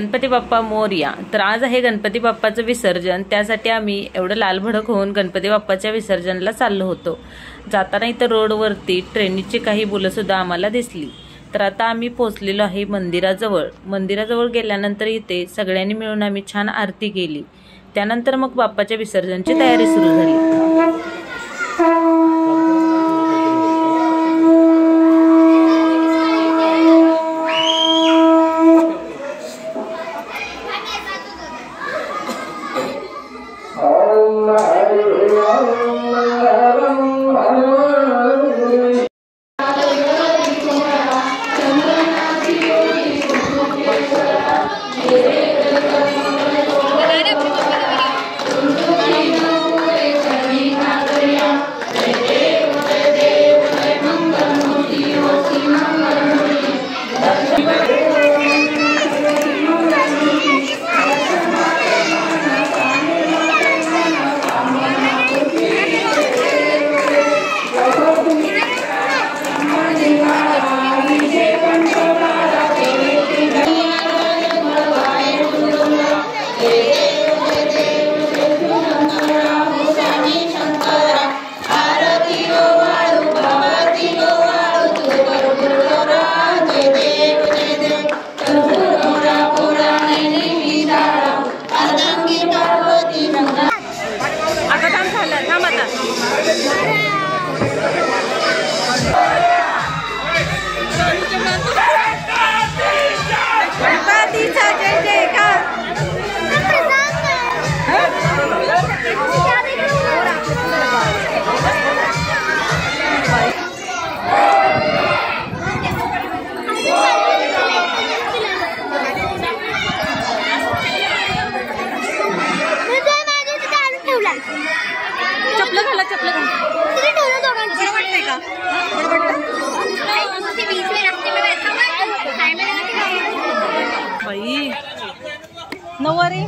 गणपती बाप्पा मोरया। तर आज आहे गणपती बाप्पाचं विसर्जन, त्यासाठी आम्ही एवढं लालभडक होऊन गणपती बाप्पाच्या विसर्जनाला चाललो होतो। जाताना इथं रोडवरती ट्रेनची काही मुलं सुद्धा आम्हाला दिसली। तर आता आम्ही पोहोचलेलो आहे मंदिराजवळ। मंदिराजवळ गेल्यानंतर इथे सगळ्यांनी मिळून आम्ही छान आरती केली। त्यानंतर मग बाप्पाच्या विसर्जनाची तयारी सुरू झाली। नवरी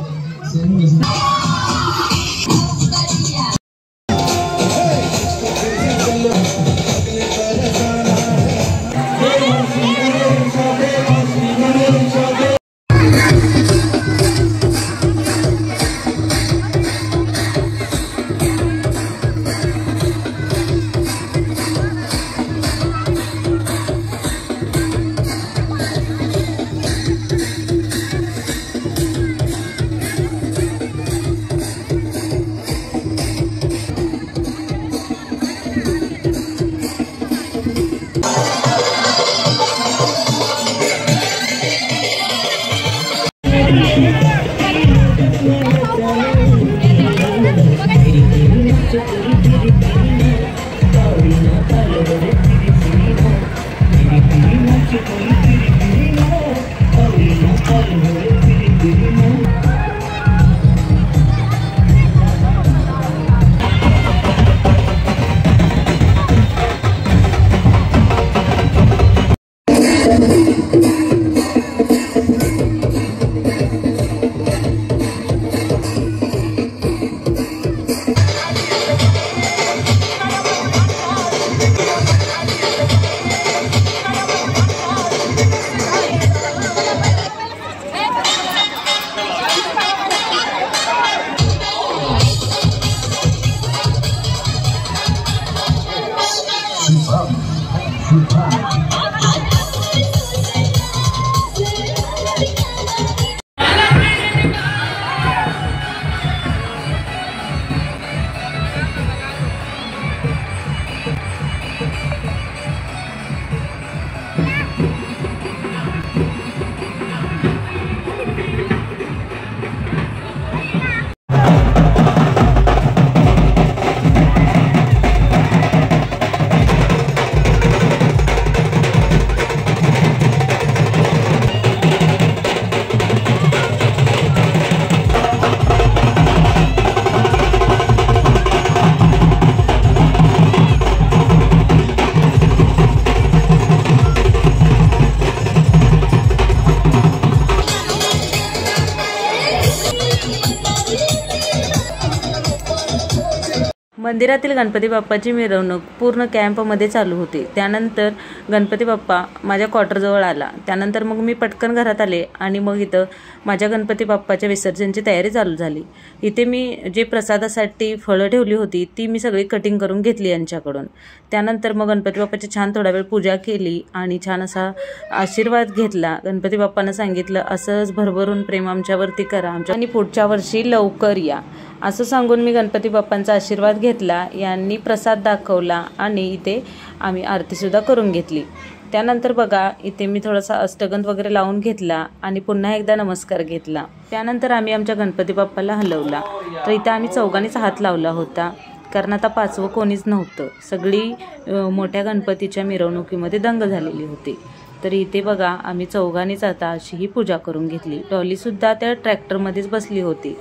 मंदिरातील गणपती बाप्पाची मिरवणूक पूर्ण कॅम्पमध्ये चालू होती। त्यानंतर गणपती बाप्पा माझ्या क्वार्टरजवळ आला। त्यानंतर मग मी पटकन घरात आले आणि मग इथं माझ्या गणपती बाप्पाच्या विसर्जनची तयारी चालू झाली। इथे मी जे प्रसादासाठी फळं ठेवली होती ती मी सगळी कटिंग करून घेतली यांच्याकडून। त्यानंतर मग गणपती बाप्पाची छान थोडा वेळ पूजा केली आणि छान असा आशीर्वाद घेतला। गणपती बाप्पांना सांगितलं असंच भरभरून प्रेम आमच्यावरती करा आणि पुढच्या वर्षी लवकर या असं सांगून मी गणपती बाप्पांचा आशीर्वाद घेतला। यांनी प्रसाद दाखवला आणि इथे आम्ही आरतीसुद्धा करून घेतली। त्यानंतर बघा इथे मी थोडासा अष्टगंध वगैरे लावून घेतला आणि पुन्हा एकदा नमस्कार घेतला। त्यानंतर आम्ही आमच्या गणपती बाप्पाला हलवला। तर इथे आम्ही चौघांनीच हात लावला होता कारण आता पाचवं कोणीच नव्हतं। सगळी मोठ्या गणपतीच्या मिरवणुकीमध्ये दंग झालेली होती। तर इथे बघा आम्ही चौघांनीच आता अशी ही पूजा करून घेतली। डॉलीसुद्धा त्या ट्रॅक्टरमध्येच बसली होती।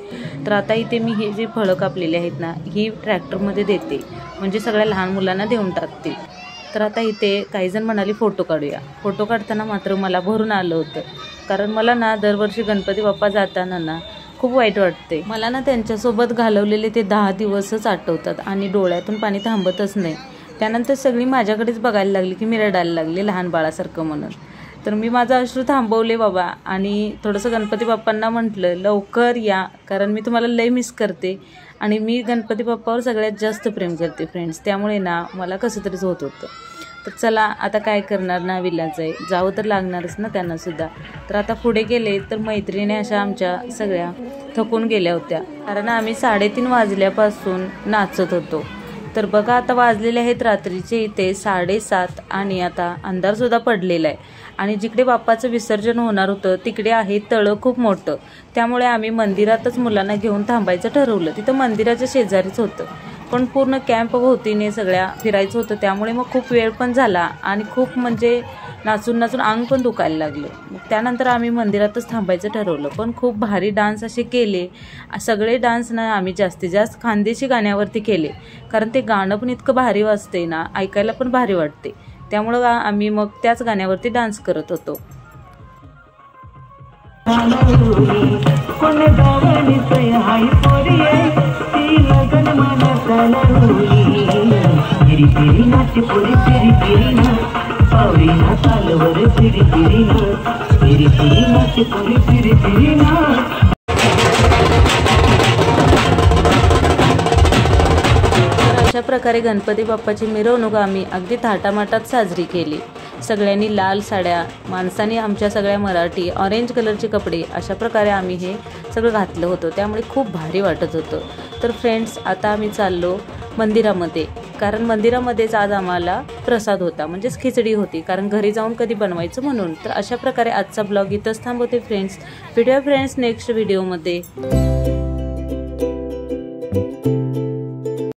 तर आता इथे मी हे जे फळं कापलेले आहेत ना ही ट्रॅक्टरमध्ये देते म्हणजे सगळ्या लहान मुलांना देऊन टाकते। तर आता इथे काही जण म्हणाले फोटो काढूया। फोटो काढताना मात्र मला भरून आलं होतं कारण मला ना दरवर्षी गणपती बाप्पा जाताना ना खूप वाईट वाटते। मला ना त्यांच्यासोबत घालवलेले ते 10 दिवसच आठवतात आणि डोळ्यातून पाणी थांबतच नाही। त्यानंतर सगळी माझ्याकडेच बघायला लागली की मी रडायला लागले लहान बाळासारखं म्हणून। तर मी माझं अश्रू थांबवले बाबा आणि थोडंसं गणपती बाप्पांना म्हटलं लवकर या कारण मी तुम्हाला लय मिस करते आणि मी गणपती बाप्पावर सगळ्यात जास्त प्रेम करते फ्रेंड्स। त्यामुळे ना मला कसं तरीच होत होतं। तर चला आता काय करणार ना विलाज आहे जावं तर लागणारच ना त्यांना सुद्धा। तर आता पुढे गेले तर मैत्रिणी अशा आमच्या सगळ्या थकून गेल्या होत्या कारण आम्ही 3:30 वाजल्यापासून नाचत होतो। तर बघा आता वाजलेले आहेत रात्रीचे इथे 7:30 आणि आता अंधारसुद्धा पडलेला आहे आणि जिकडे बाप्पाचं विसर्जन होणार होतं तिकडे आहे तळं खूप मोठं। त्यामुळे आम्ही मंदिरातच मुलांना घेऊन थांबायचं ठरवलं। तिथं मंदिराच्या शेजारीच होतं पण पूर्ण कॅम्प भोवतीने सगळ्या फिरायचं होतं त्यामुळे मग खूप वेळ पण झाला आणि खूप म्हणजे नाचून नाचून अंग पण दुखायला लागलं। मग त्यानंतर आम्ही मंदिरातच थांबायचं ठरवलं पण खूप भारी डान्स असे केले। सगळे डान्स ना आम्ही जास्तीत जास्त खानदेशी गाण्यावरती केले कारण ते गाणं पण इतकं भारी वाजते ना ऐकायला पण भारी वाटते। त्यामुळं आम्ही मग त्याच गाण्यावरती डान्स करत होतो। अशा प्रकारे गणपती बाप्पाची मिरवणूक आम्ही अगदी थाटामाटात साजरी केली। सगळ्यांनी लाल साड्या, माणसांनी आमच्या सगळ्या मराठी ऑरेंज कलरचे कपडे अशा प्रकारे आम्ही हे सगळं घातलं होतं त्यामुळे खूप भारी वाटत होतं। तर फ्रेंड्स आता आम्ही चाललो मंदिरामध्ये कारण मंदिरामध्येच आज आम्हाला प्रसाद होता म्हणजेच खिचडी होती कारण घरी जाऊन कधी बनवायचं म्हणून। तर अशा प्रकारे आजचा ब्लॉग इथंच थांबवते फ्रेंड्स। भेटूया फ्रेंड्स नेक्स्ट व्हिडिओमध्ये।